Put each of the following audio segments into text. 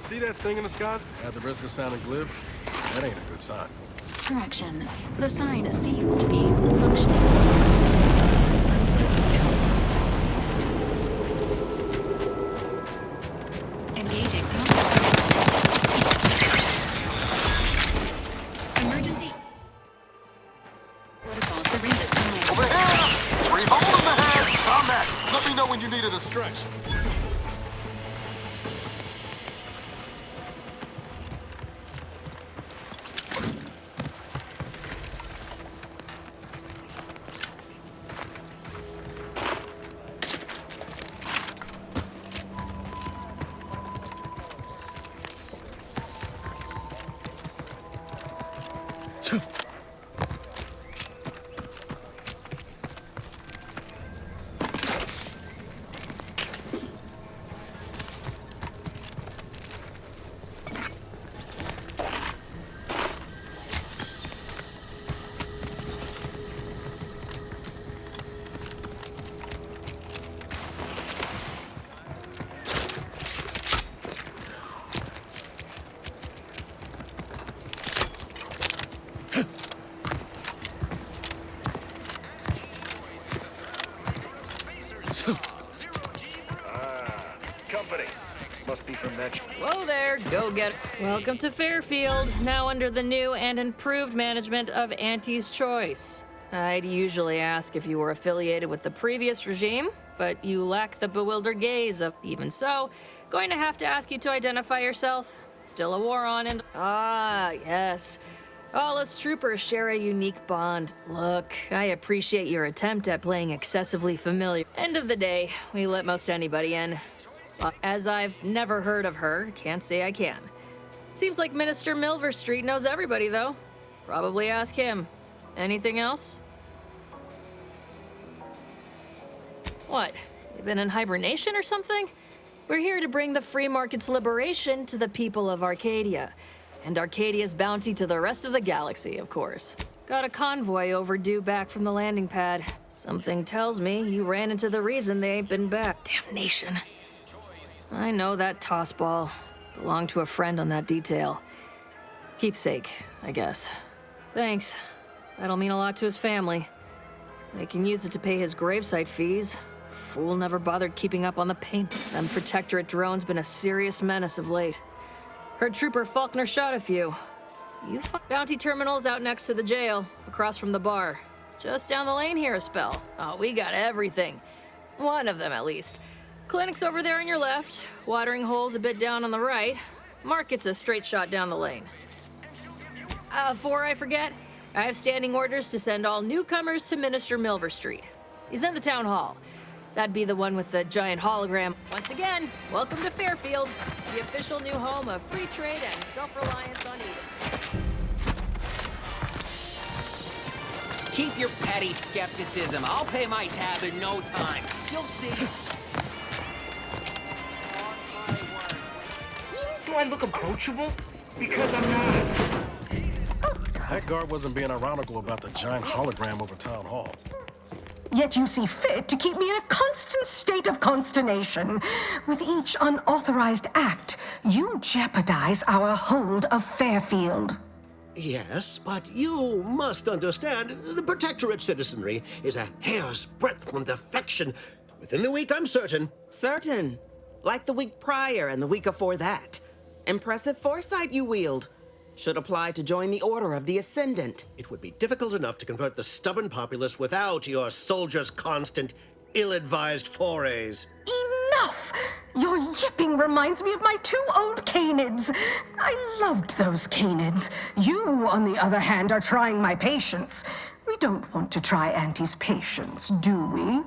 See that thing in the sky? At the risk of sounding glib, that ain't a good sign. Correction. The sign seems to be functioning. Same. Engaging combat. Emergency. Protocol surrenders time. Overhead! Revolve in the hand! Combat! Let me know when you needed a stretch. Must be from that. Whoa there, go get it. Welcome to Fairfield, now under the new and improved management of Auntie's Choice. I'd usually ask if you were affiliated with the previous regime, but you lack the bewildered gaze of even so. Going to have to ask you to identify yourself. Still a war on and yes. All us troopers share a unique bond. Look, I appreciate your attempt at playing excessively familiar. End of the day, we let most anybody in. As I've never heard of her, can't say I can. Seems like Minister Milverstreet knows everybody, though. Probably ask him. Anything else? What? You been in hibernation or something? We're here to bring the free market's liberation to the people of Arcadia. And Arcadia's bounty to the rest of the galaxy, of course. Got a convoy overdue back from the landing pad. Something tells me you ran into the reason they ain't been back. Damnation. I know that tossball. Belonged to a friend on that detail. Keepsake, I guess. Thanks. That'll mean a lot to his family. They can use it to pay his gravesite fees. Fool never bothered keeping up on the paint. Them Protectorate drones been a serious menace of late. Heard Trooper Faulkner shot a few. Bounty terminal's out next to the jail, across from the bar. Just down the lane here a spell. Oh, we got everything. One of them, at least. Clinic's over there on your left. Watering hole's a bit down on the right. Market's a straight shot down the lane. Before I forget, I have standing orders to send all newcomers to Minister Milverstreet. He's in the town hall. That'd be the one with the giant hologram. Once again, welcome to Fairfield, the official new home of free trade and self-reliance on Eden. Keep your petty skepticism. I'll pay my tab in no time. You'll see. Do I look approachable? Because I'm not. That guard wasn't being ironical about the giant hologram over town hall. Yet you see fit to keep me in a constant state of consternation. With each unauthorized act, you jeopardize our hold of Fairfield. Yes, but you must understand, the Protectorate citizenry is a hair's breadth from defection. Within the week, I'm certain. Certain. Like the week prior and the week before that. Impressive foresight you wield. Should apply to join the Order of the Ascendant. It would be difficult enough to convert the stubborn populace without your soldiers' constant, ill-advised forays. Enough! Your yipping reminds me of my 2 old canids. I loved those canids. You, on the other hand, are trying my patience. We don't want to try Auntie's patience, do we?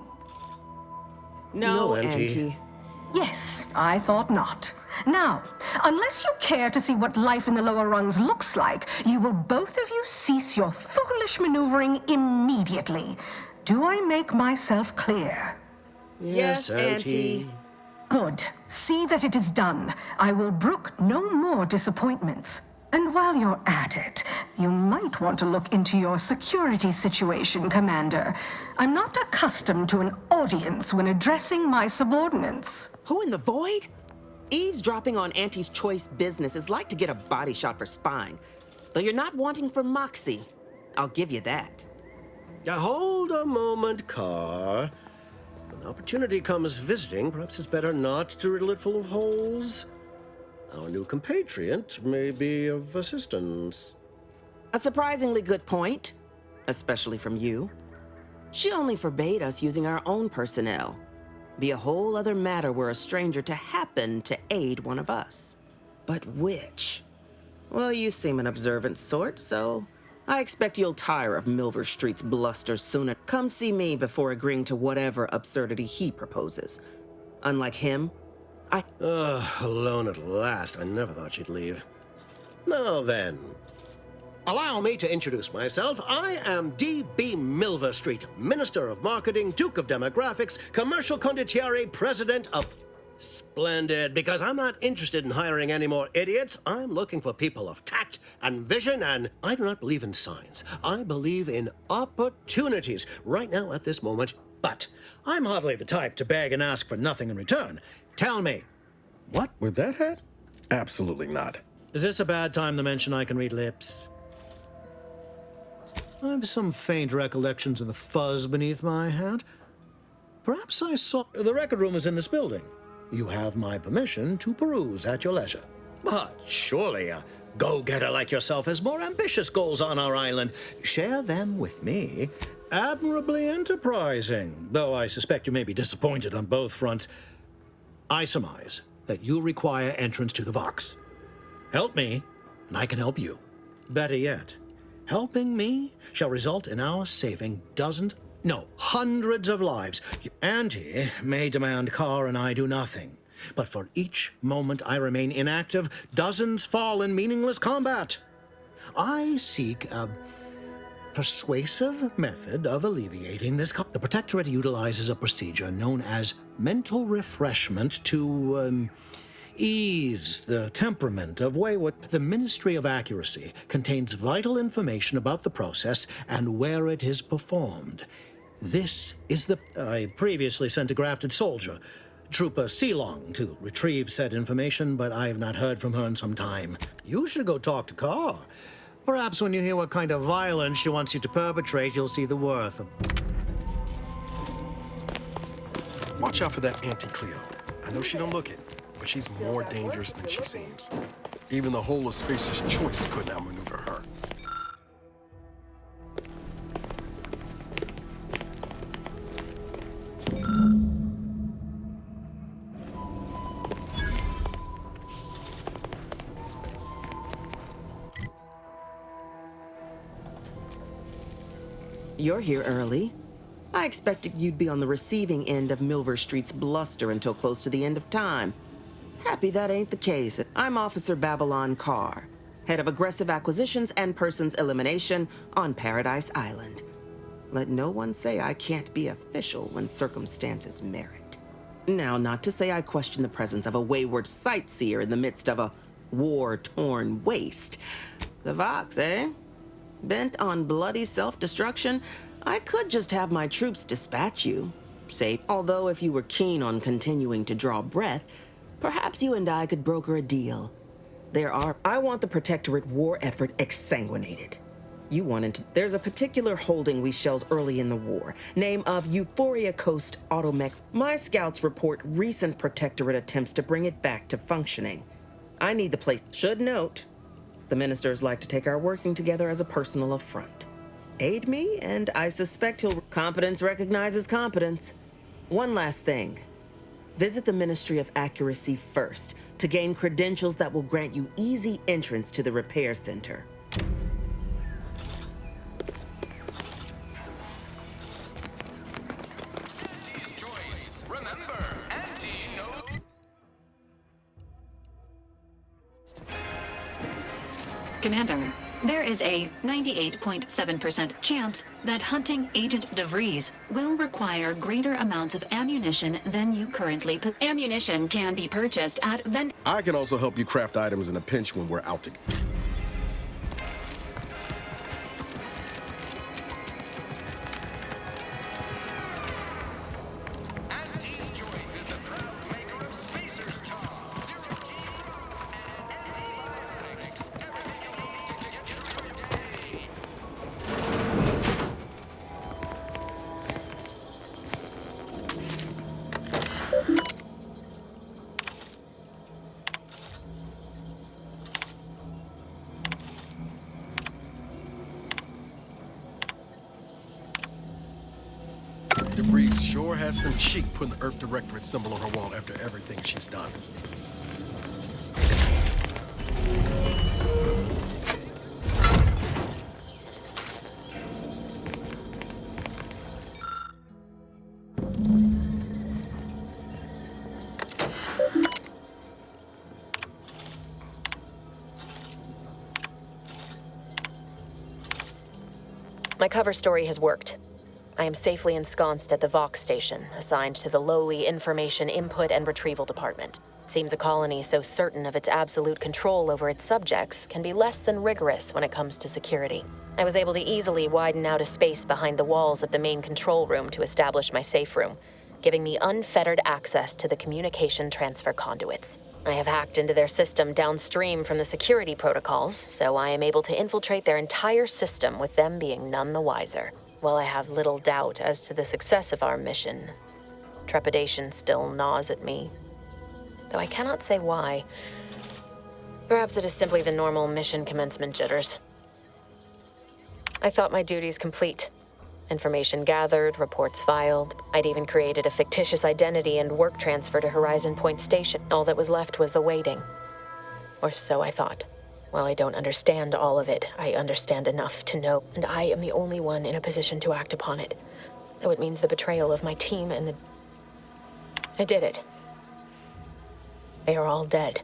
No, Auntie. Auntie. Yes, I thought not. Now, unless you care to see what life in the lower rungs looks like, you will both of you cease your foolish maneuvering immediately. Do I make myself clear? Yes, Auntie. Good. See that it is done. I will brook no more disappointments. And while you're at it, you might want to look into your security situation, Commander. I'm not accustomed to an audience when addressing my subordinates. Who in the void? Eavesdropping on Auntie's choice business is like to get a body shot for spying. Though you're not wanting for moxie, I'll give you that. Now, hold a moment, Kaur. When opportunity comes visiting, perhaps it's better not to riddle it full of holes. Our new compatriot may be of assistance. A surprisingly good point, especially from you. She only forbade us using our own personnel. Be a whole other matter were a stranger to happen to aid one of us. But which? Well, you seem an observant sort, so I expect you'll tire of Milver Street's bluster sooner. Come see me before agreeing to whatever absurdity he proposes. Unlike him, alone at last. I never thought she'd leave. Now then, allow me to introduce myself. I am D.B. Milver Street, Minister of Marketing, Duke of Demographics, Commercial Condottiere, President of... Splendid, because I'm not interested in hiring any more idiots. I'm looking for people of tact and vision, and I do not believe in signs. I believe in opportunities right now at this moment. But I'm hardly the type to beg and ask for nothing in return. Tell me. What? With that hat? Absolutely not. Is this a bad time to mention I can read lips? I have some faint recollections of the fuzz beneath my hat. Perhaps I saw... The record room is in this building. You have my permission to peruse at your leisure. But surely a go-getter like yourself has more ambitious goals on our island. Share them with me. Admirably enterprising, though I suspect you may be disappointed on both fronts. I surmise that you require entrance to the Vox. Help me, and I can help you. Better yet, helping me shall result in our saving hundreds of lives. Auntie may demand Kaur and I do nothing, but for each moment I remain inactive, dozens fall in meaningless combat. I seek a persuasive method of alleviating this. The Protectorate utilizes a procedure known as mental refreshment to ease the temperament of wayward. The Ministry of Accuracy contains vital information about the process and where it is performed. This is the... I previously sent a grafted soldier, Trooper Sealong, to retrieve said information, but I have not heard from her in some time. You should go talk to Kaur. Perhaps when you hear what kind of violence she wants you to perpetrate, you'll see the worth of... Watch out for that Auntie Cleo. I know she don't look it, but she's more dangerous than she seems. Even the whole of Spacer's Choice couldn't outmaneuver her. You're here early. I expected you'd be on the receiving end of Milver Street's bluster until close to the end of time. Happy that ain't the case. I'm Officer Babylon Kaur, head of aggressive acquisitions and persons elimination on Paradise Island. Let no one say I can't be official when circumstances merit. Now, not to say I question the presence of a wayward sightseer in the midst of a war-torn waste. The Vox, eh? Bent on bloody self-destruction, I could just have my troops dispatch you. Say, although if you were keen on continuing to draw breath, perhaps you and I could broker a deal. I want the Protectorate war effort exsanguinated. You wanted to... There's a particular holding we shelled early in the war, name of Euphoria Coast Automech. My scouts report recent Protectorate attempts to bring it back to functioning. I need the place. Should note, the ministers like to take our working together as a personal affront. Aid me, and I suspect competence recognizes competence. One last thing. Visit the Ministry of Accuracy first to gain credentials that will grant you easy entrance to the repair center. Commander, there is a 98.7% chance that hunting Agent De Vries will require greater amounts of ammunition than you currently possess. Ammunition can be purchased at I can also help you craft items in a pinch when we're out together. Auntie's Choice is the proud maker of Spacer's Charm, sure has some cheek putting the Earth Directorate symbol on her wall after everything she's done. My cover story has worked. I am safely ensconced at the Vox station, assigned to the lowly Information Input and Retrieval Department. Seems a colony so certain of its absolute control over its subjects can be less than rigorous when it comes to security. I was able to easily widen out a space behind the walls of the main control room to establish my safe room, giving me unfettered access to the communication transfer conduits. I have hacked into their system downstream from the security protocols, so I am able to infiltrate their entire system with them being none the wiser. While I have little doubt as to the success of our mission, trepidation still gnaws at me. Though I cannot say why. Perhaps it is simply the normal mission commencement jitters. I thought my duties complete. Information gathered, reports filed. I'd even created a fictitious identity and work transfer to Horizon Point Station. All that was left was the waiting. Or so I thought. While I don't understand all of it, I understand enough to know, and I am the only one in a position to act upon it. Though it means the betrayal of my team and the... I did it. They are all dead.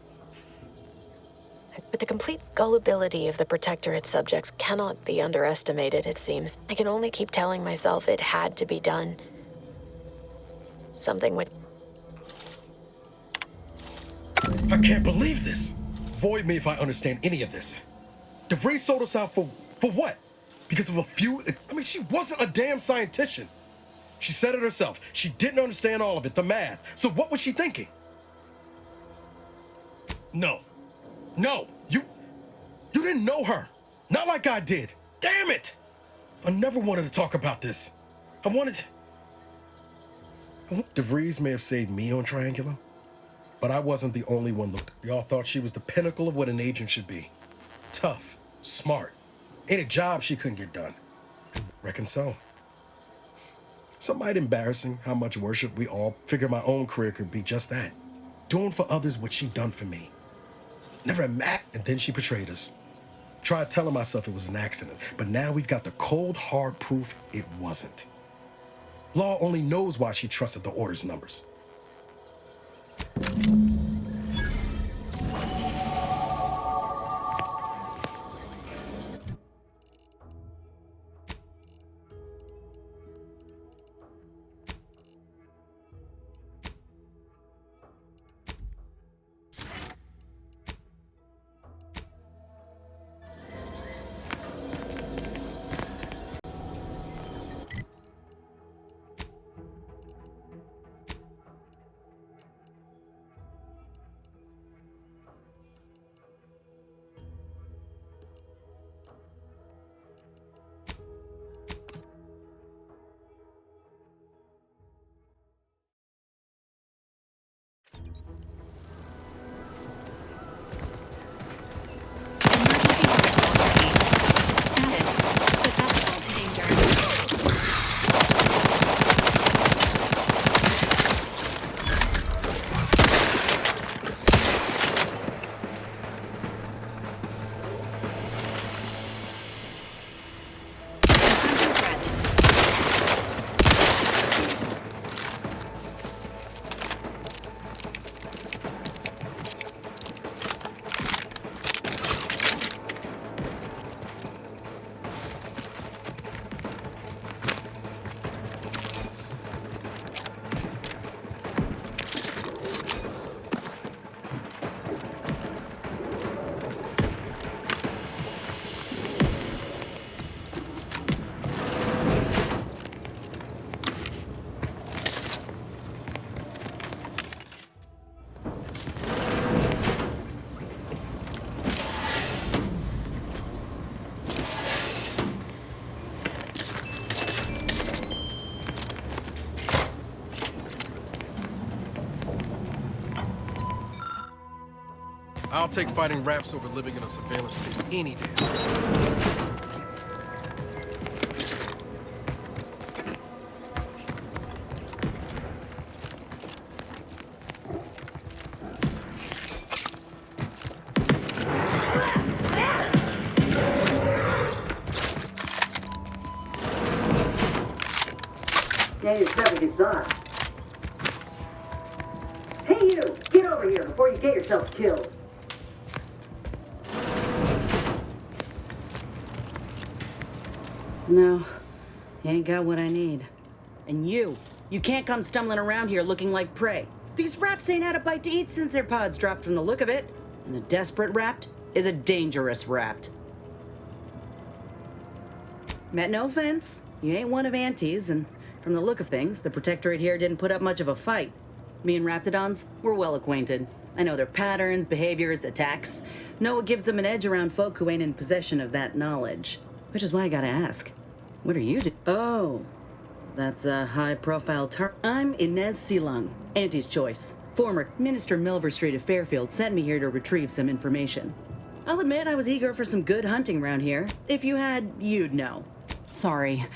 But the complete gullibility of the Protectorate subjects cannot be underestimated, it seems. I can only keep telling myself it had to be done. Something would... I can't believe this. Void me if I understand any of this. Vries sold us out for what? Because of a few... I mean, she wasn't a damn scientician. She said it herself. She didn't understand all of it, the math. So what was she thinking? No. No, you didn't know her. Not like I did. Damn it! I never wanted to talk about this. Vries may have saved me on Triangulum, but I wasn't the only one looked. Y'all thought she was the pinnacle of what an agent should be. Tough, smart, ain't a job she couldn't get done. Reckon so. Some might embarrassing how much worship we all figure my own career could be just that. Doing for others what she done for me. Never imagined, and then she betrayed us. Tried telling myself it was an accident, but now we've got the cold, hard proof it wasn't. Law only knows why she trusted the Order's numbers. I'll take fighting raps over living in a surveillance state any day. like his son. Hey you! Get over here before you get yourself killed. No, you ain't got what I need. And you can't come stumbling around here looking like prey. These raps ain't had a bite to eat since their pods dropped from the look of it. And a desperate rapt is a dangerous rapt. Meant no offense, you ain't one of Auntie's, and from the look of things, the Protectorate here didn't put up much of a fight. Me and Raptidons, we're well acquainted. I know their patterns, behaviors, attacks. Know what gives them an edge around folk who ain't in possession of that knowledge. Which is why I gotta ask, what are you doing? Oh, that's a high-profile I'm Inez Silung, Auntie's choice. Former Minister Milver Street of Fairfield sent me here to retrieve some information. I'll admit I was eager for some good hunting around here. If you had, you'd know. Sorry.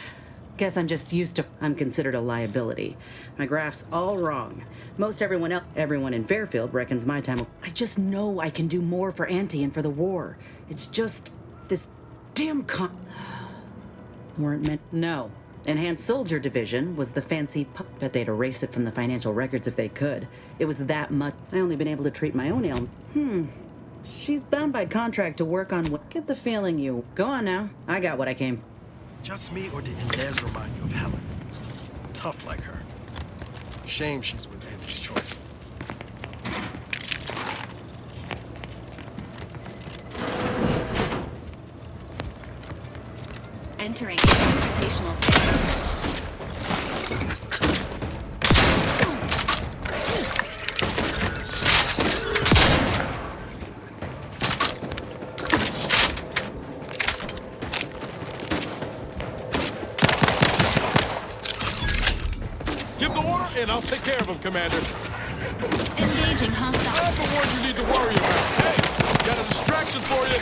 Guess I'm just used to... I'm considered a liability. My graph's all wrong. Most everyone in Fairfield reckons my time... I just know I can do more for Auntie and for the war. It's just... this damn weren't meant... No. Enhanced Soldier Division was the fancy bet they'd erase it from the financial records if they could. It was that much... I only been able to treat my own ailment. She's bound by contract to work on what... Get the feeling you... Go on now. I got what I came for. Just me, or did Inez remind you of Helen? Tough like her. Shame she's with Auntie's choice. Entering gravitational state. And I'll take care of him, Commander. Engaging hostile. I'm the one you need to worry about. Hey, got a distraction for you.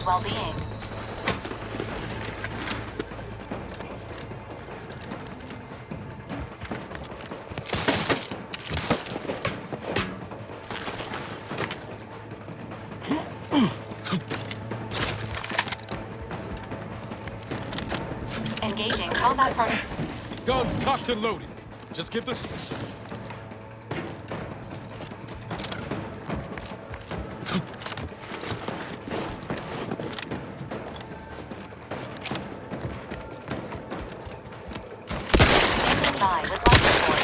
Well-being. Engaging combat partner. Guns cocked and loaded. Just give this. nearby with life support.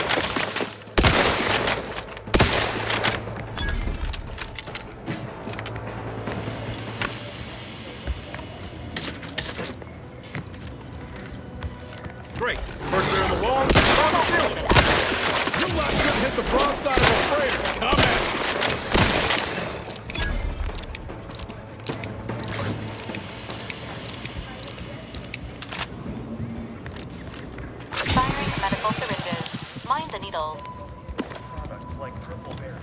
Great. Pressure on the walls, on the ceilings. You lot couldn't hit the broadside of a freighter. Come at me. Firing medical syringes. Mind the needle. Products like purple berry.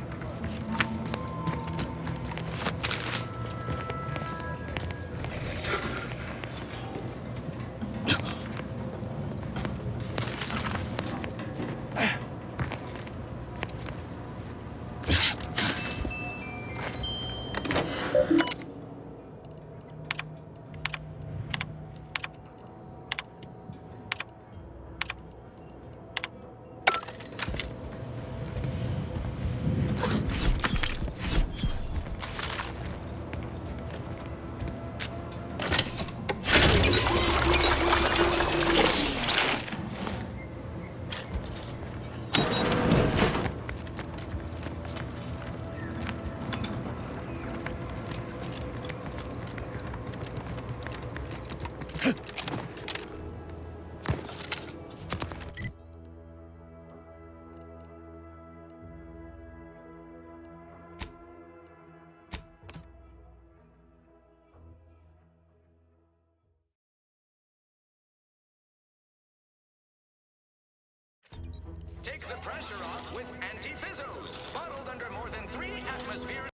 Take the pressure off with anti-fizzos, bottled under more than 3 atmospheres.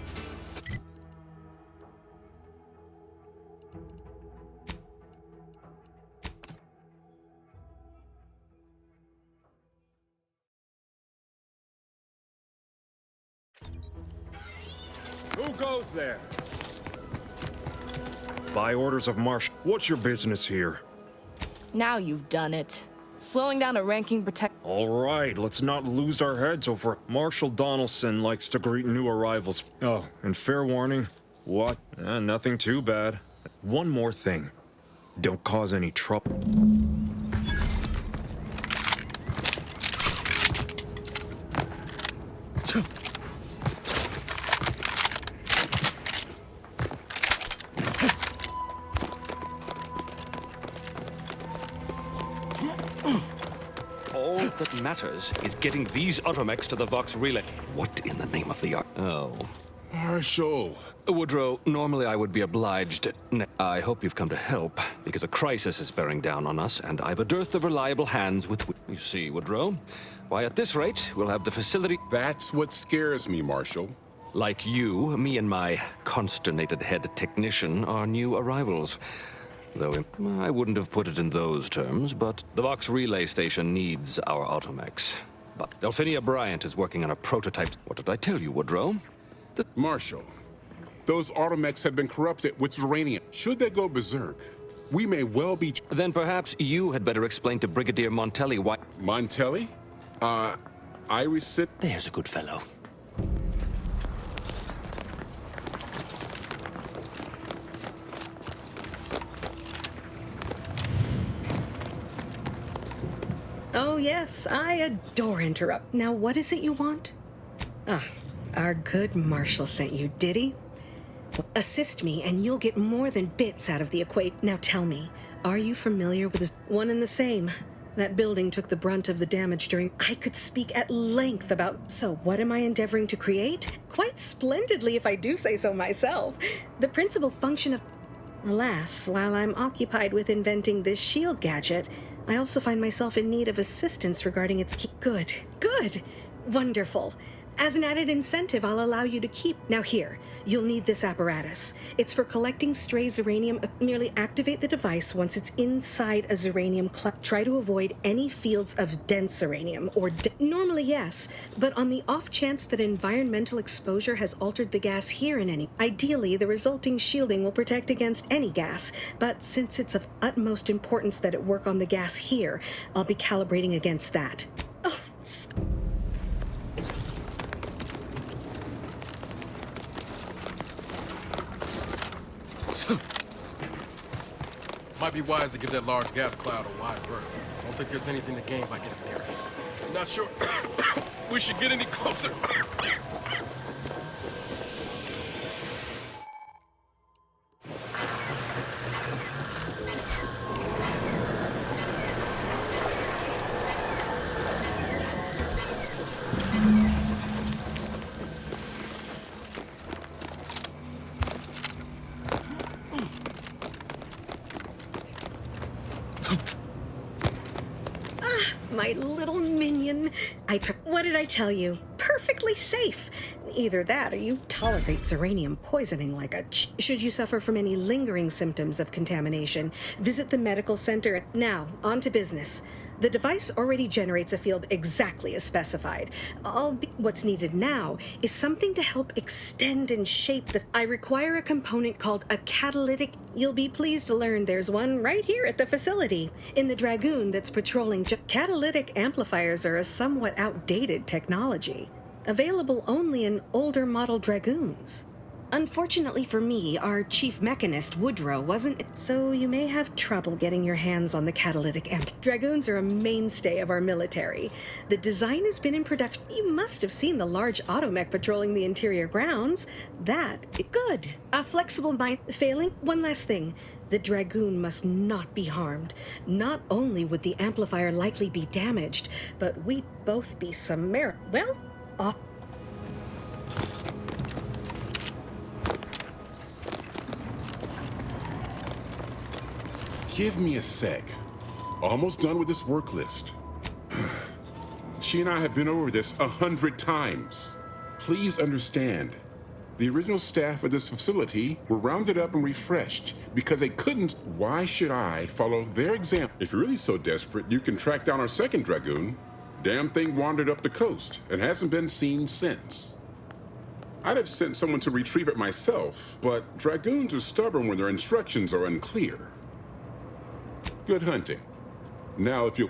Who goes there? By orders of Marsh, what's your business here? Now you've done it. Slowing down a ranking protect. All right, let's not lose our heads over. Marshal Donaldson likes to greet new arrivals. Oh, and fair warning. What? Nothing too bad. One more thing. Don't cause any trouble. All that matters is getting these automechs to the Vox Relay. What in the name of the art? Oh. Marshal. Woodrow, normally I would be obliged. I hope you've come to help, because a crisis is bearing down on us, and I've a dearth of reliable hands with... You see, Woodrow, why, at this rate, we'll have the facility... That's what scares me, Marshal. Like you, me and my consternated head technician are new arrivals. Though I wouldn't have put it in those terms, but the Vox Relay Station needs our automechs. But Delphinia Bryant is working on a prototype. What did I tell you, Woodrow? Marshal, those automechs have been corrupted with Zyranium. Should they go berserk, we may well be... Then perhaps you had better explain to Brigadier Montelli why... Montelli? Iris sit... There's a good fellow. Oh, yes, I adore interrupt. Now, what is it you want? Ah, our good Marshal sent you, did he? Assist me, and you'll get more than bits out of the equate. Now tell me, are you familiar with this one and the same? That building took the brunt of the damage during... I could speak at length about... So, what am I endeavoring to create? Quite splendidly, if I do say so myself. The principal function of... Alas, while I'm occupied with inventing this shield gadget, I also find myself in need of assistance regarding its key. Good. Wonderful. As an added incentive, I'll allow you to keep... Now here, you'll need this apparatus. It's for collecting stray Zyranium. Merely activate the device once it's inside a Zyranium cloud. Try to avoid any fields of dense Zyranium, or... Normally, yes, but on the off chance that environmental exposure has altered the gas here in any... Ideally, the resulting shielding will protect against any gas, but since it's of utmost importance that it work on the gas here, I'll be calibrating against that. Oh, Might be wise to give that large gas cloud a wide berth. Don't think there's anything to gain by getting near it. Not sure we should get any closer. My little minion. What did I tell you? Perfectly safe. Either that or you tolerate Zyranium poisoning like a Should you suffer from any lingering symptoms of contamination, visit the medical center. Now, on to business. The device already generates a field exactly as specified. What's needed now is something to help extend and shape the... I require a component called a catalytic. You'll be pleased to learn there's one right here at the facility, in the Dragoon that's patrolling. Catalytic amplifiers are a somewhat outdated technology, available only in older model Dragoons. Unfortunately for me, our chief mechanist, Woodrow, wasn't, so you may have trouble getting your hands on the catalytic amp. Dragoons are a mainstay of our military. The design has been in production. You must have seen the large automech patrolling the interior grounds. Good. A flexible mind. Failing? One last thing. The Dragoon must not be harmed. Not only would the amplifier likely be damaged, but we'd both be Give me a sec. Almost done with this work list. She and I have been over this 100 times. Please understand, the original staff of this facility were rounded up and refreshed because they couldn't. Why should I follow their example? If you're really so desperate, you can track down our second Dragoon. Damn thing wandered up the coast and hasn't been seen since. I'd have sent someone to retrieve it myself, but Dragoons are stubborn when their instructions are unclear. Good hunting. Now, if you...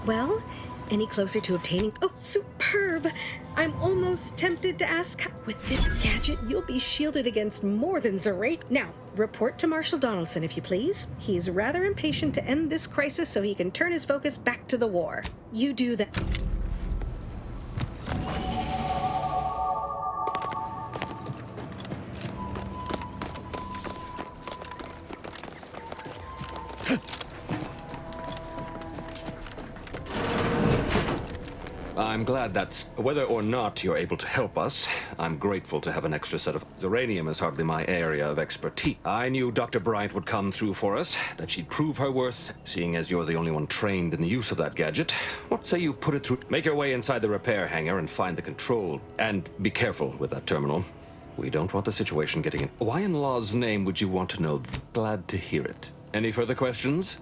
Well, any closer to obtaining... Oh, superb! I'm almost tempted to ask how. With this gadget, you'll be shielded against more than Zyranium. Now, report to Marshal Donaldson, if you please. He's rather impatient to end this crisis so he can turn his focus back to the war. You do that. I'm glad that's... Whether or not you're able to help us, I'm grateful to have an extra set of... Zyranium is hardly my area of expertise. I knew Dr. Bryant would come through for us, that she'd prove her worth, seeing as you're the only one trained in the use of that gadget. What say you put it through... Make your way inside the repair hangar and find the control. And be careful with that terminal. We don't want the situation getting in... Why in law's name would you want to know? Glad to hear it. Any further questions?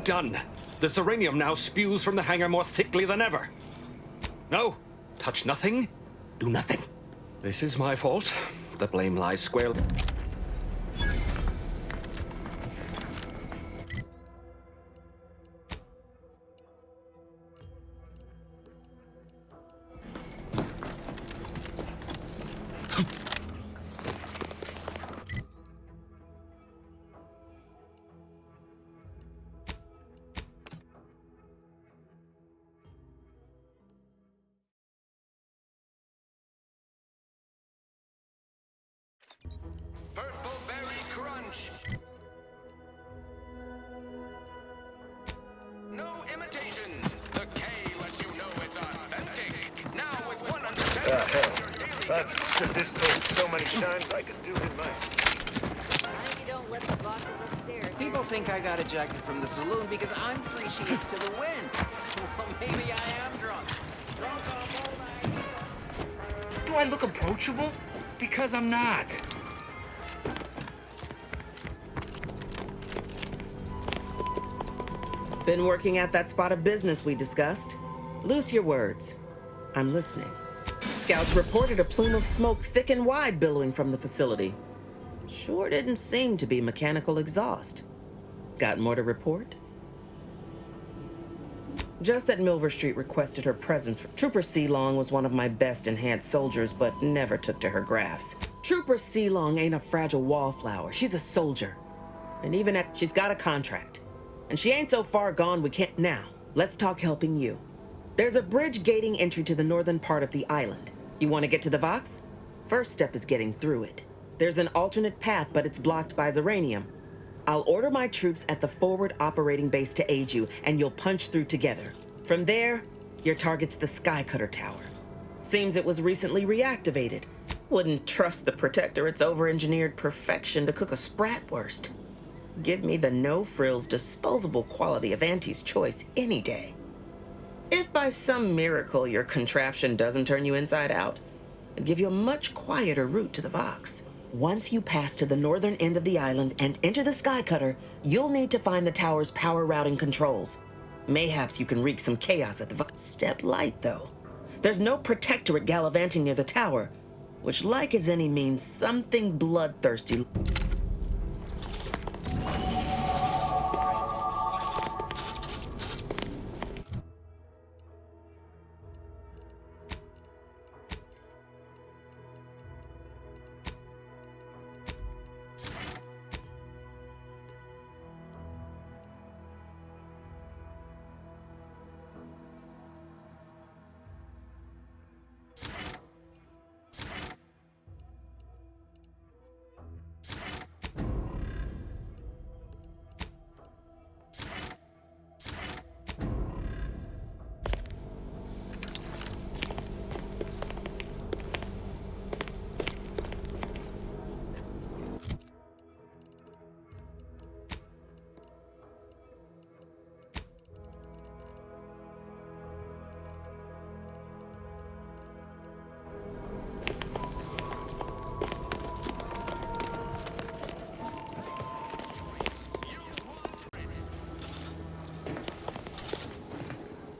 Done. The Zyranium now spews from the hangar more thickly than ever. No, touch nothing, do nothing. This is my fault. The blame lies squarely. Purple Berry Crunch. No imitations. The K lets you know it's authentic. Now with 100%. I've said this code so many times I could do it myself. You don't let the bosses upstairs. People think I got ejected from the saloon because I'm 3 sheets to the wind. Well, maybe I am drunk. Drunk on all night. Do I look approachable? Because I'm not. Been working at that spot of business we discussed. Loose your words. I'm listening. Scouts reported a plume of smoke thick and wide billowing from the facility. Sure didn't seem to be mechanical exhaust. Got more to report? Just that Milver Street requested her presence. Trooper Sealong was one of my best enhanced soldiers, but never took to her grafts. Trooper Sealong ain't a fragile wallflower. She's a soldier. And even at, she's got a contract. And she ain't so far gone we can't. Now, let's talk helping you. There's a bridge gating entry to the northern part of the island. You want to get to the Vox? First step is getting through it. There's an alternate path, but it's blocked by Zyranium. I'll order my troops at the forward operating base to aid you, and you'll punch through together. From there, your target's the Skycutter Tower. Seems it was recently reactivated. Wouldn't trust the Protectorate's over-engineered perfection to cook a spratwurst. Give me the no-frills, disposable quality of Auntie's choice any day. If by some miracle your contraption doesn't turn you inside out, it'd give you a much quieter route to the Vox. Once you pass to the northern end of the island and enter the Skycutter, you'll need to find the tower's power routing controls. Mayhaps you can wreak some chaos at the Vox. Step light, though. There's no Protectorate gallivanting near the tower, which like as any means something bloodthirsty.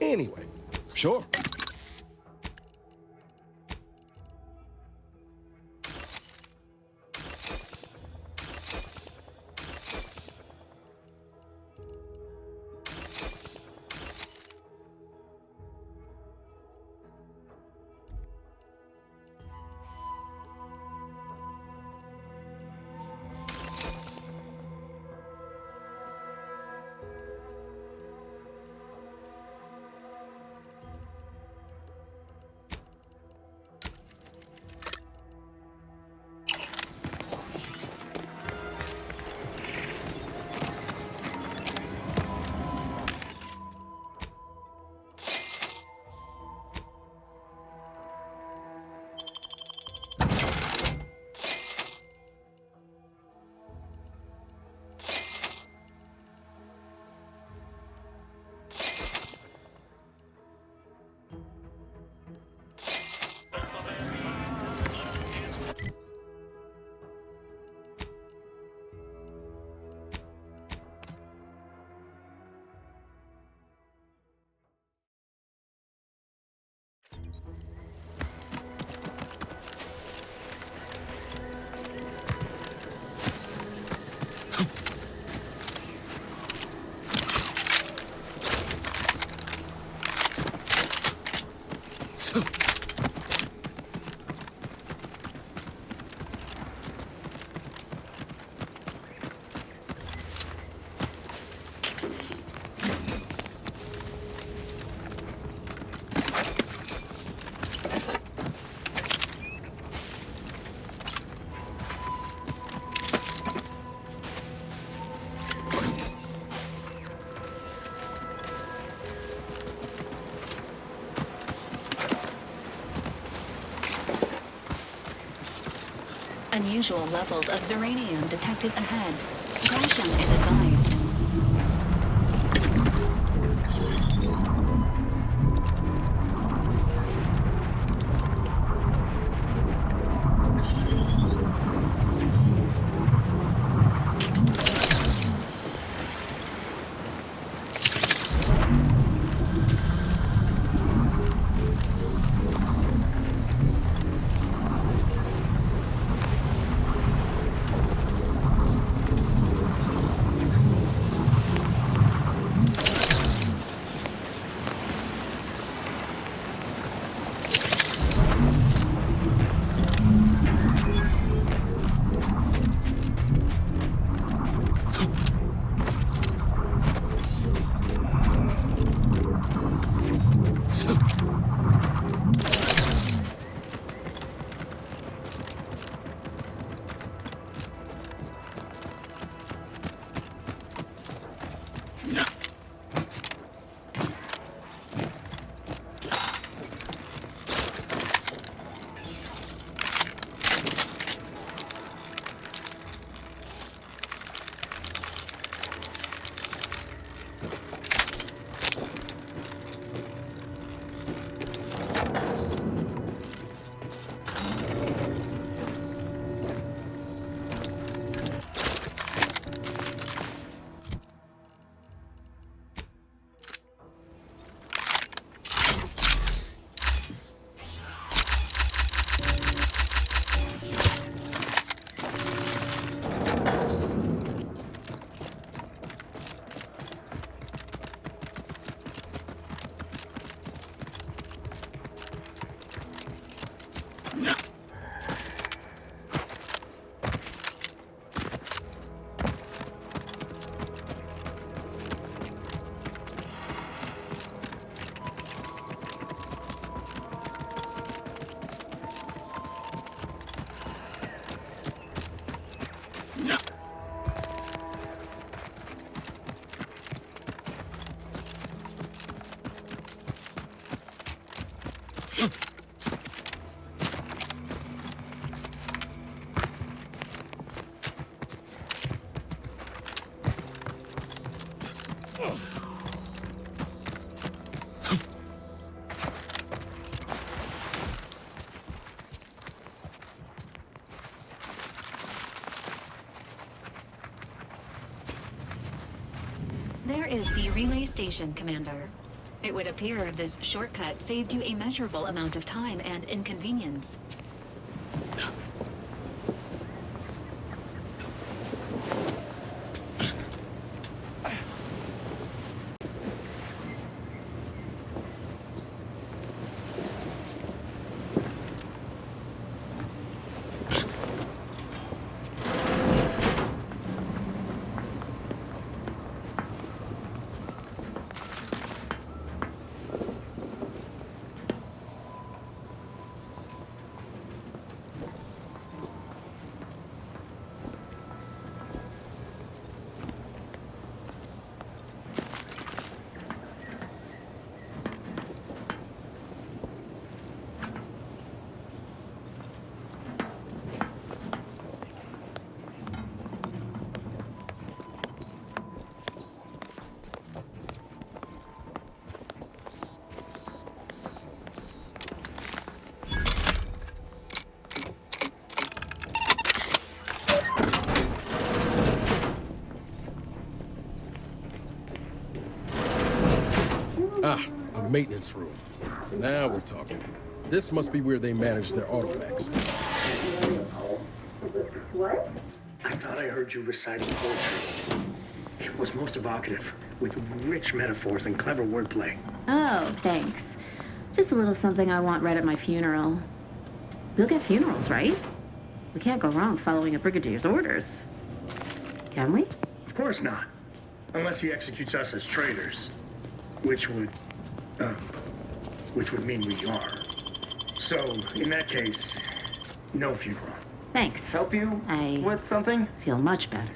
Anyway, sure. Unusual levels of Zyranium detected ahead. Caution is advised. There is the relay station, Commander. It would appear this shortcut saved you a measurable amount of time and inconvenience. Ah, a maintenance room. Now we're talking. This must be where they manage their automechs. What? I thought I heard you reciting poetry. It was most evocative, with rich metaphors and clever wordplay. Oh, thanks. Just a little something I want read at my funeral. We'll get funerals, right? We can't go wrong following a brigadier's orders. Can we? Of course not. Unless he executes us as traitors. Which would mean we are. So, in that case, no funeral. Thanks. Help you with something? Feel much better.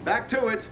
Back to it.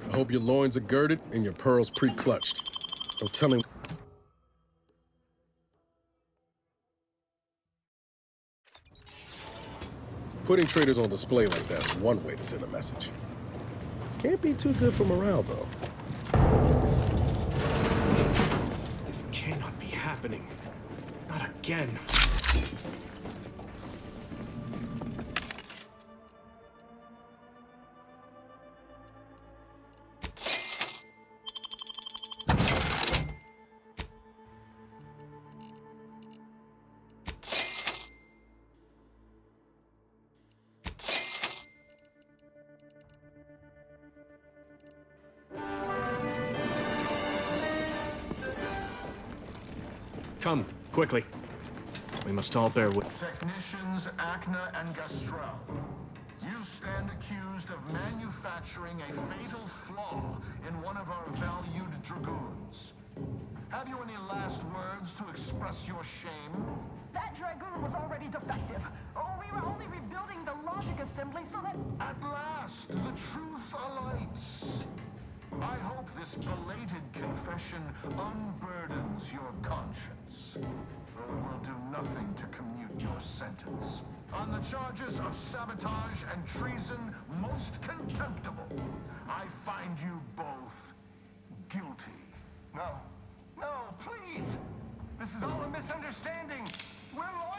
I hope your loins are girded and your pearls pre-clutched. No telling. Putting traitors on display like that's one way to send a message. Can't be too good for morale, though. This cannot be happening. Not again. Come, quickly. We must all bear with... Technicians Acna and Gastrell, you stand accused of manufacturing a fatal flaw in one of our valued Dragoons. Have you any last words to express your shame? That Dragoon was already defective. We were only rebuilding the logic assembly so that... At last, the truth alights. I hope this belated confession unburdens your conscience, though it will do nothing to commute your sentence. On the charges of sabotage and treason most contemptible, I find you both guilty. No, please! This is all a misunderstanding! We're loyal!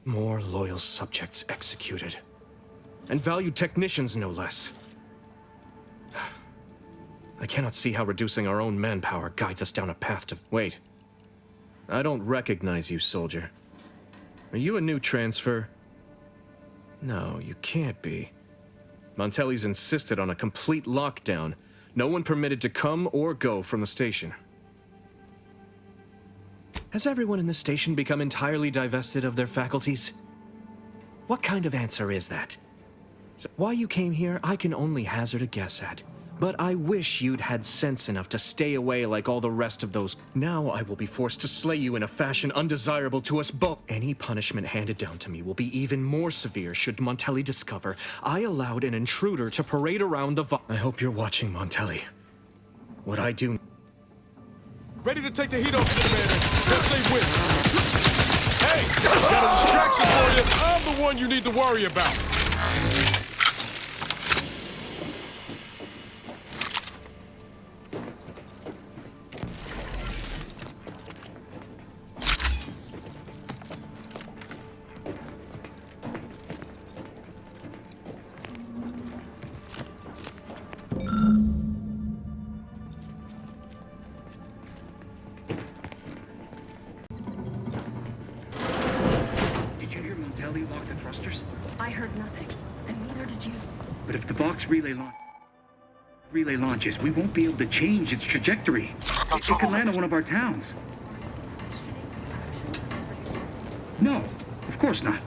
More loyal subjects executed. And valued technicians, no less. I cannot see how reducing our own manpower guides us down a path to... Wait. I don't recognize you, soldier. Are you a new transfer? No, you can't be. Montelli's insisted on a complete lockdown. No one permitted to come or go from the station. Has everyone in the station become entirely divested of their faculties? What kind of answer is that? So why you came here, I can only hazard a guess at. But I wish you'd had sense enough to stay away like all the rest of those. Now I will be forced to slay you in a fashion undesirable to us both. Any punishment handed down to me will be even more severe should Montelli discover I allowed an intruder to parade around the I hope you're watching, Montelli. What I do... Ready to take the heat off the commander. Let's stay with. Hey, got a distraction for you. I'm the one you need to worry about. I heard nothing, and neither did you. But if the Vox relay launches, we won't be able to change its trajectory. It could land on one of our towns. No, of course not.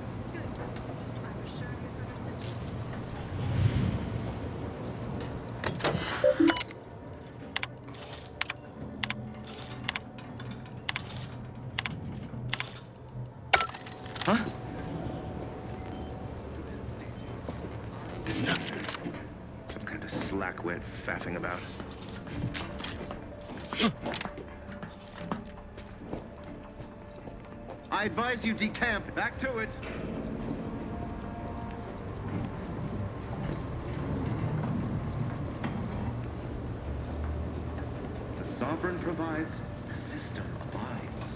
Huh? Some kind of slackwit faffing about. I advise you decamp. Back to it. The sovereign provides, the system abides.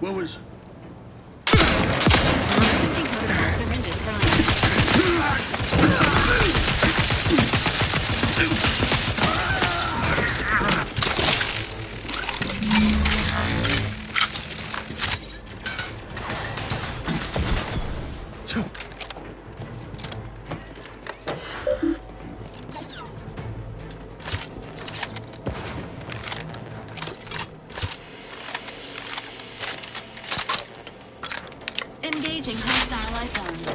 What was... Syringes prime. Engaging hostile life forms.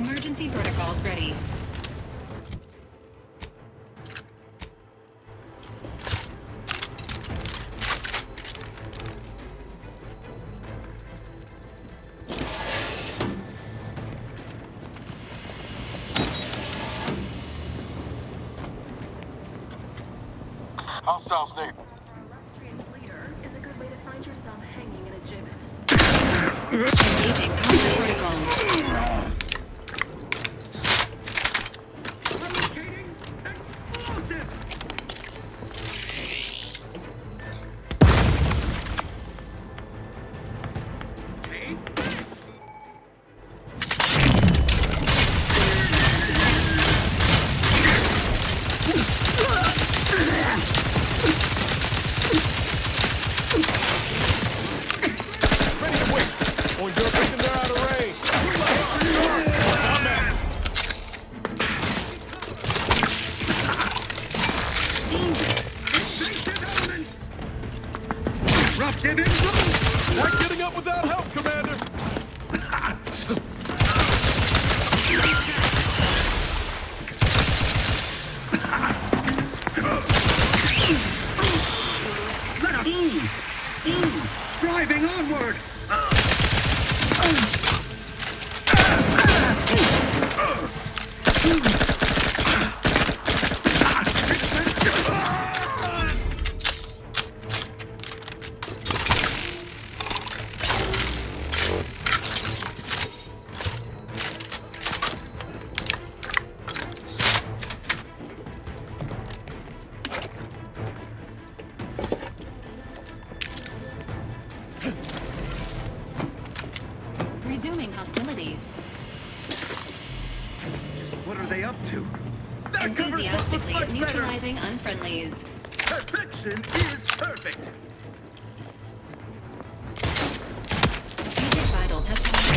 Emergency protocols ready. Hostiles near. Engaging combat protocols. Not getting up without help, Commander! Let us move! Driving onward! Resuming hostilities. What are they up to? Enthusiastically neutralizing unfriendlies. Perfection is perfect! Agent vitals have fallen.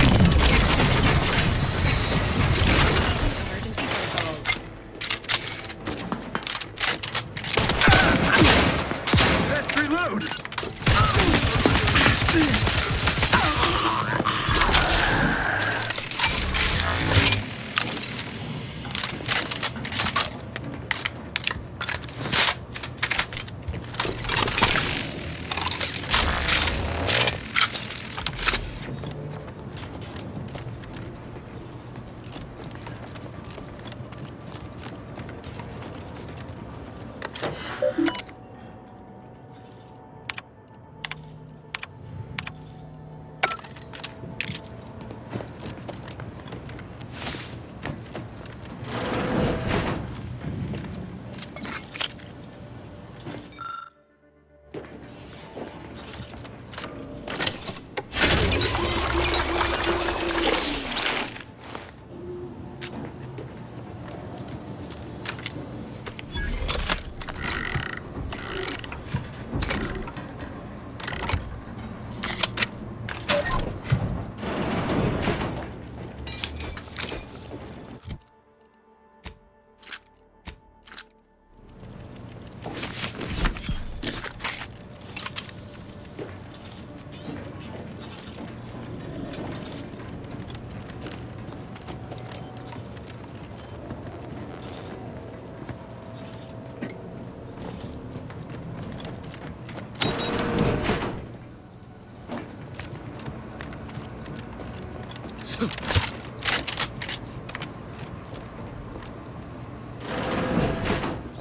Emergency protocols. Let's reload!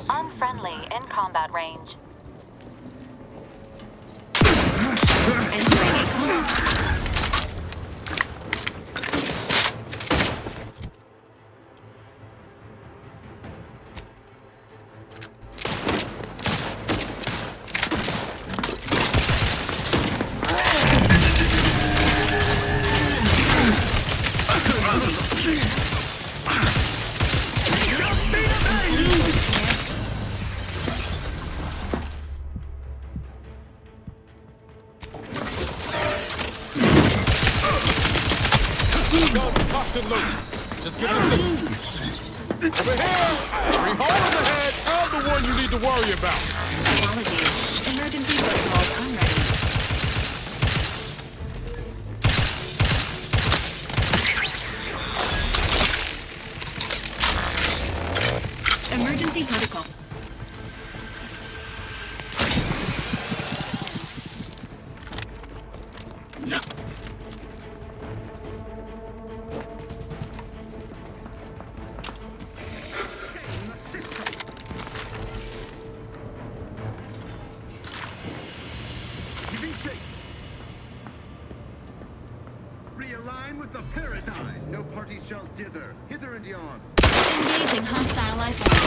Unfriendly in combat range. Entering a coma. Just get this in. Over here! 3 holes in the head! I'm the one you need to worry about! Apologies. Emergency protocols unready. Emergency protocol. No. Giving chase. Realign with the paradigm. No parties shall dither. Hither and yon. Engaging hostile life forms.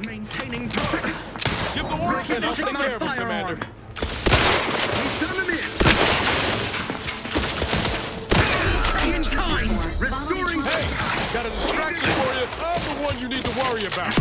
Maintaining target. Give the word and I'll take care of him, Commander. In kind. Restoring. Hey, got a distraction for you. I'm the one you need to worry about.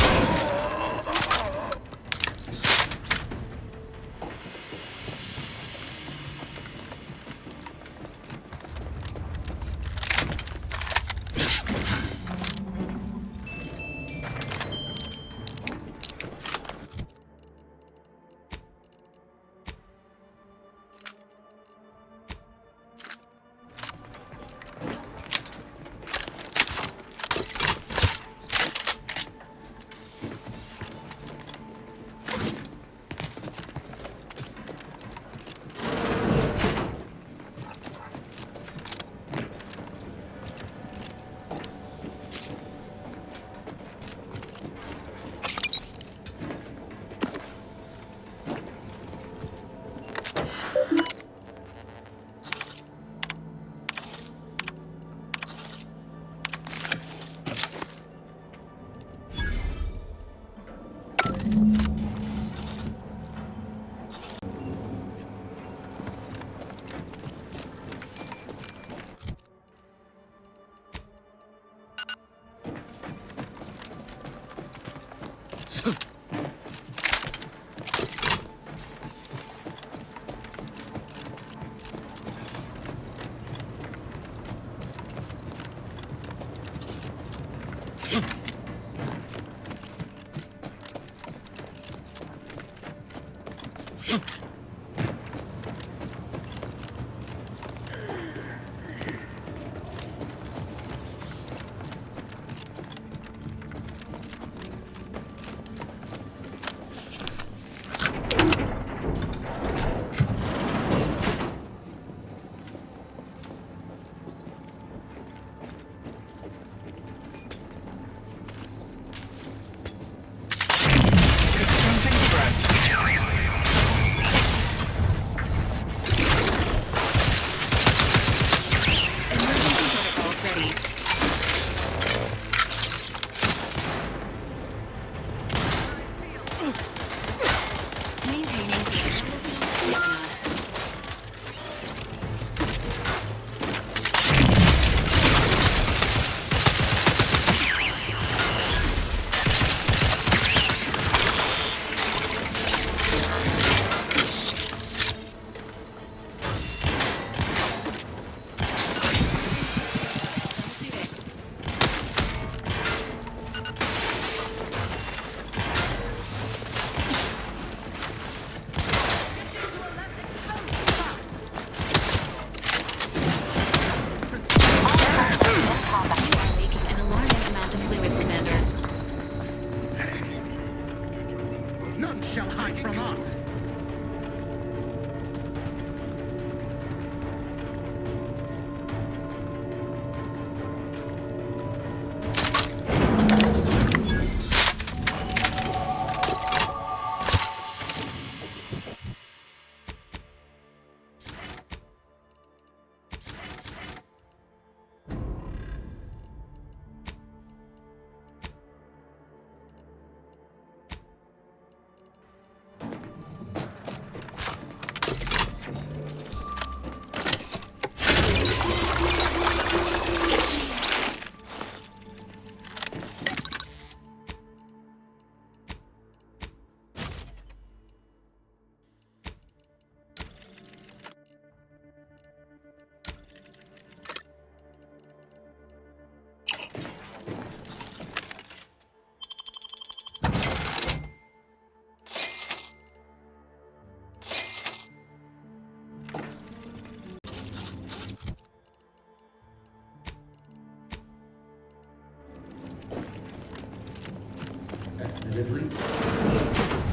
vividly.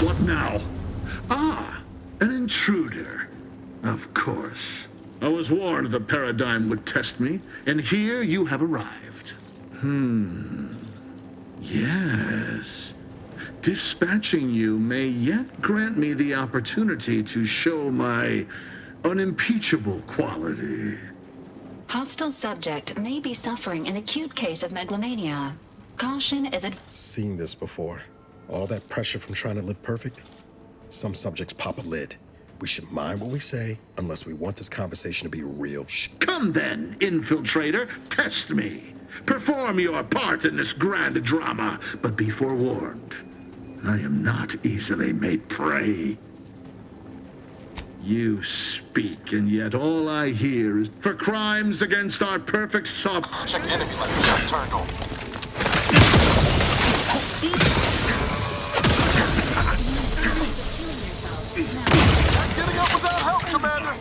What now? Ah, an intruder. Of course. I was warned the paradigm would test me, and here you have arrived. Yes. Dispatching you may yet grant me the opportunity to show my unimpeachable quality. Hostile subject may be suffering an acute case of megalomania. Caution is Seen this before. All that pressure from trying to live perfect. Some subjects pop a lid. We should mind what we say unless we want this conversation to be real. Come then, infiltrator, test me. Perform your part in this grand drama, but be forewarned. I am not easily made prey. You speak, and yet all I hear is for crimes against our perfect sovereign. Check enemy left turned on. Getting up without help, Commander!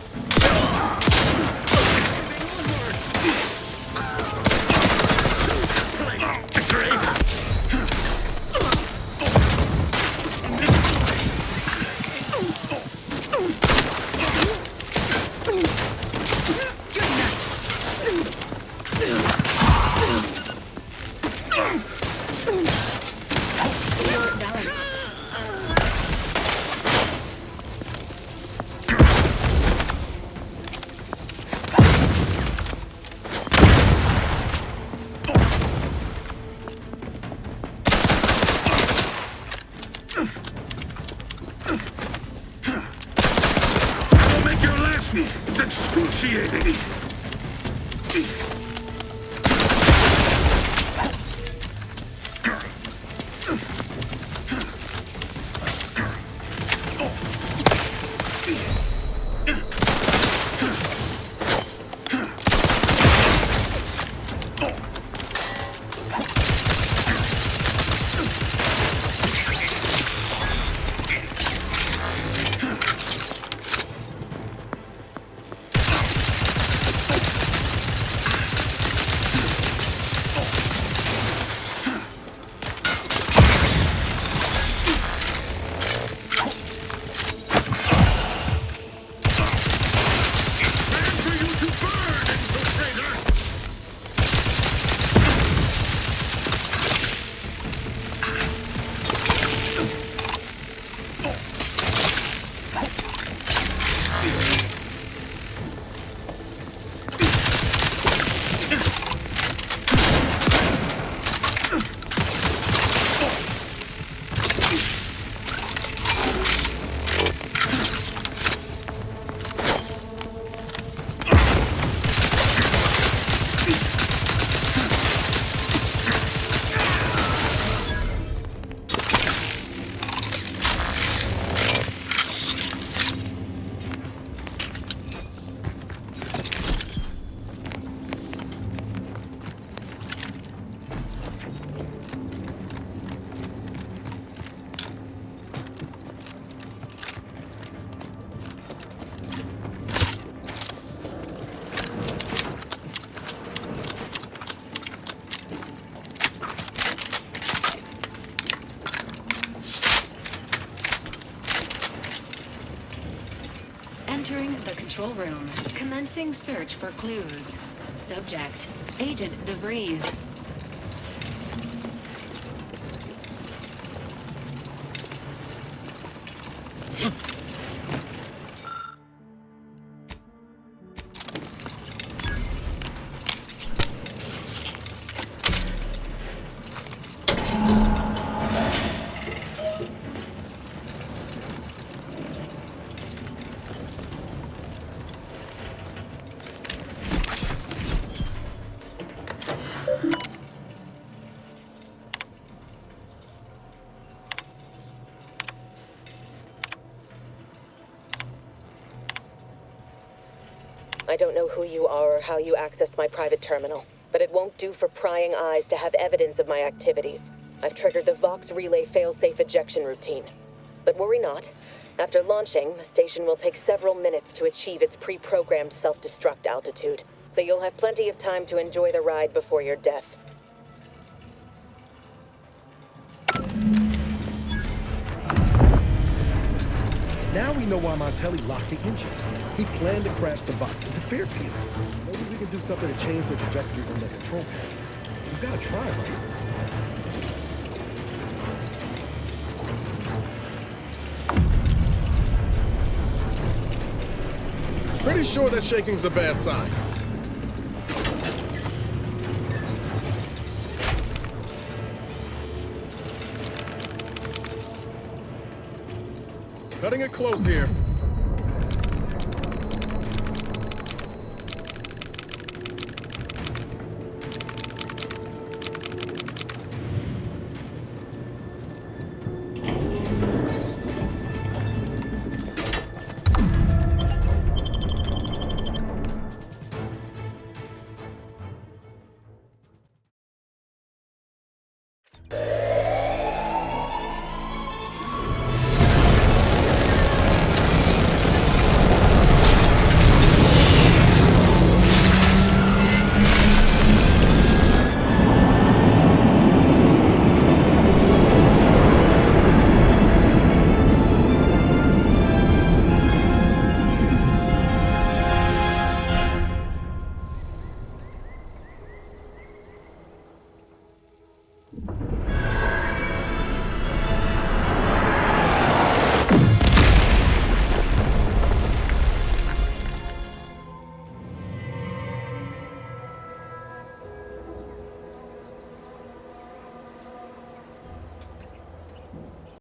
Entering the control room. Commencing search for clues. Subject, Agent Vries. I don't know who you are or how you accessed my private terminal, but it won't do for prying eyes to have evidence of my activities. I've triggered the Vox Relay failsafe ejection routine. But worry not. After launching, the station will take several minutes to achieve its pre-programmed self-destruct altitude, so you'll have plenty of time to enjoy the ride before your death. Now we know why Montelli locked the engines. He planned to crash the Vox into Fairfield. Maybe we can do something to change the trajectory on the control panel. We've got to try, right? Pretty sure that shaking's a bad sign. Cutting it close here.